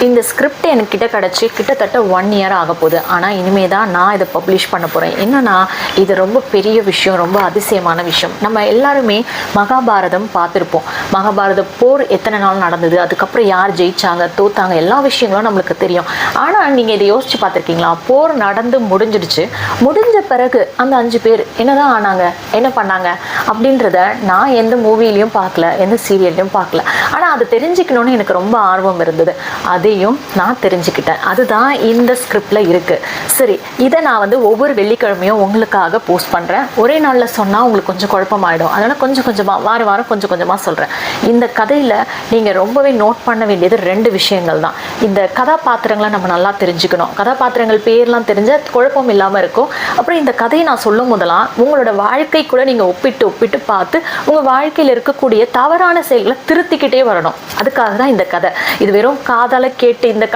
இந்த ஸ்கிரிப்ட் என்கிட்ட கிடச்சி கிட்டத்தட்ட 1 இயர் ஆக போகுது. ஆனால் இனிமே தான் நான் இதை பப்ளிஷ் பண்ண போகிறேன். என்னன்னா இது ரொம்ப பெரிய விஷயம், ரொம்ப அதிசயமான விஷயம். நம்ம எல்லாருமே மகாபாரதம் பார்த்துருப்போம். மகாபாரத போர் எத்தனை நாள் நடந்தது, அதுக்கப்புறம் யார் ஜெயிச்சாங்க தோத்தாங்க, எல்லா விஷயங்களும் நம்மளுக்கு தெரியும். ஆனால் நீங்கள் இதை யோசிச்சு பார்த்துருக்கீங்களா? போர் நடந்து முடிஞ்சிடுச்சு, முடிஞ்ச பிறகு அந்த 5 பேர் என்னதான் ஆனாங்க, என்ன பண்ணாங்க அப்படின்றத நான் எந்த மூவிலையும் பார்க்கல, எந்த சீரியல்லையும் பார்க்கல. ஆனால் அதை தெரிஞ்சுக்கணுன்னு எனக்கு ரொம்ப ஆர்வம் இருந்தது. அதையும் நான் தெரிஞ்சுக்கிட்டேன். அதுதான் இந்த ஸ்கிரிப்டில் இருக்குது. சரி, இதை நான் ஒவ்வொரு வெள்ளிக்கிழமையும் உங்களுக்காக போஸ்ட் பண்ணுறேன். ஒரே நாளில் சொன்னால் உங்களுக்கு கொஞ்சம் குழப்பமாயிடும். அதனால் கொஞ்சம் கொஞ்சமாக வாரம் கொஞ்சம் கொஞ்சமாக சொல்கிறேன். இந்த கதையில் நீங்கள் ரொம்பவே நோட் பண்ண வேண்டியது 2 விஷயங்கள் தான். இந்த கதாபாத்திரங்களை நம்ம நல்லா தெரிஞ்சுக்கணும். கதாபாத்திரங்கள் பேர்லாம் தெரிஞ்ச குழப்பம் இல்லாமல் இருக்கும். அப்புறம் இந்த கதையை நான் சொல்லும் போதெல்லாம் உங்களோட வாழ்க்கை கூட நீங்கள் ஒப்பிட்டு பார்த்து உங்கள் வாழ்க்கையில் இருக்கக்கூடிய தவறான செயல்களை திருத்திக்கிட்டே வரணும். அதுக்காக தான் இந்த கதை. இது வெறும் காதலை கேட்டு இந்த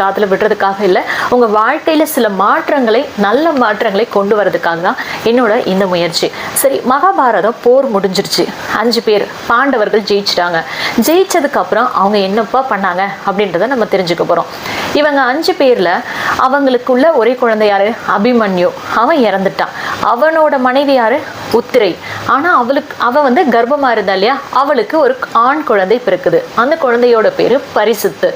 காதலை விடுறதுக்காக இல்லை, உங்கள் வாழ்க்கையில் சில மாற்றங்களை, நல்ல மாற்றங்களை கொண்டு வரதுக்காக தான் என்னோட இந்த முயற்சி. சரி, மகாபாரதம் போர் முடிஞ்சிருச்சு. 5 பேர் பாண்டவர்கள் ஜெயிச்சிட்டாங்க. ஜெயிச்சதுக்கப்புறம் அவங்க என்னப்பா பண்ணாங்க அப்படின்றத நம்ம தெரிஞ்சுக்க போகிறோம். இவங்க 5 பேரில் அவங்களுக்குள்ள ஒரே குழந்தை யாரு? அபிமன்யு. அவன் இறந்துட்டான். அவனோட மனைவி யாரு? உத்திரை. ஆனால் அவ கர்ப்பமாக இருந்தா இல்லையா, அவளுக்கு ஒரு ஆண் குழந்தை பிறக்குது. அந்த குழந்தையோட பேரு பரிசுத்து.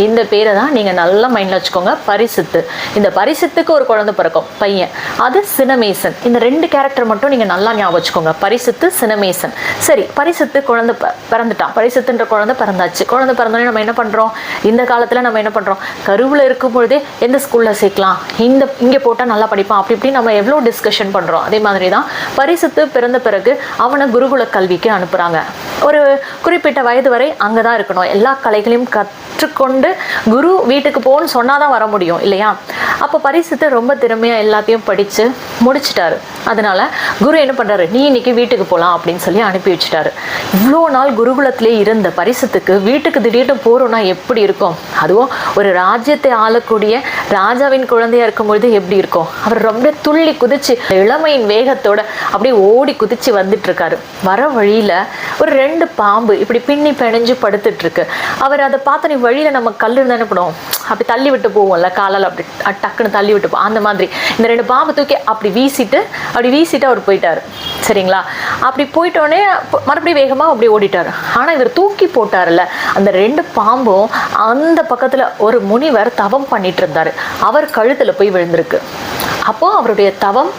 இந்த பேரை தான் நீங்கள் நல்லா மைண்டில் வச்சுக்கோங்க, பரிசுத்து. இந்த பரிசுத்துக்கு ஒரு குழந்தை பிறக்கும், பையன். அது சினமேசன். இந்த 2 கேரக்டர் மட்டும் நீங்கள் நல்லா ஞாபகம் வச்சுக்கோங்க, பரிசுத்து, சினமேசன். சரி, பரிசுத்து குழந்தை பிறந்துட்டான். பரிசுத்துன்ற குழந்தை பிறந்தாச்சு. குழந்தை பிறந்தோடனே நம்ம என்ன பண்ணுறோம்? இந்த காலத்தில் நம்ம என்ன பண்ணுறோம்? கருவில் இருக்கும் பொழுதே எந்த ஸ்கூலில் சேர்க்கலாம், இங்கே போட்டால் நல்லா படிப்பான், அப்படி இப்படி நம்ம எவ்வளோ டிஸ்கஷன் பண்ணுறோம். அதே மாதிரி தான் பரிசுத்து பிறந்த பிறகு அவனை குருகுல கல்விக்கு அனுப்புகிறாங்க. ஒரு குறிப்பிட்ட வயது வரை அங்கே தான் இருக்கணும். எல்லா கலைகளையும் கற்றுக்கொண்டு குரு வீட்டுக்கு போகணும்னு சொன்னாதான் வர முடியும் இல்லையா? அப்போ பரிசுத்து ரொம்ப திறமையாக எல்லாத்தையும் படித்து முடிச்சிட்டாரு. அதனால குரு என்ன பண்ணுறாரு? நீ இன்னைக்கு வீட்டுக்கு போகலாம் அப்படின்னு சொல்லி அனுப்பி வச்சுட்டாரு. இவ்வளோ நாள் குருகுலத்திலே இருந்த பரிசுத்துக்கு வீட்டுக்கு திடீர்னு போகிறோன்னா எப்படி இருக்கும்? அதுவும் ஒரு ராஜ்யத்தை ஆளக்கூடிய ராஜாவின் குழந்தையா இருக்கும்பொழுது எப்படி இருக்கும்? அவர் ரொம்ப துள்ளி குதிச்சு இளமையின் வேகத்தோட அப்படியே ஓடி குதிச்சு வந்துட்டு இருக்காரு. வர வழியில ஒரு 2 பாம்பு இப்படி பின்னி பிணைஞ்சு படுத்துட்டு இருக்கு. அவர் அதை பார்த்த வழியில நம்ம கல் இருந்தா என்ன பண்ணுவோம்? அப்படி தள்ளி விட்டு போவோம்ல, காலால் அப்படி டக்குன்னு தள்ளி விட்டு போவோம். அந்த மாதிரி இந்த 2 பாம்பு தூக்கி அப்படி வீசிட்டு அவர் போயிட்டாரு. சரிங்களா? அப்படி போயிட்டோடனே மறுபடியும் வேகமா அப்படி ஓடிட்டாரு. ஆனா இவர் தூக்கி போட்டாருல்ல, அந்த 2 பாம்பும் அந்த பக்கத்துல ஒரு முனிவர் தவம் பண்ணிட்டு இருந்தாரு. அவர் கழுத்துல போய் விழுந்திருக்கு. அப்போ அவருடைய தவம்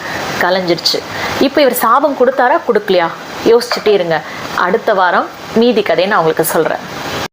கலைஞ்சிருச்சு. இப்போ இவர் சாபம் கொடுத்தாரா கொடுக்கலையா? யோசிச்சுட்டே இருங்க. அடுத்த வாரம் மீதி கதையை நான் உங்களுக்கு சொல்றேன்.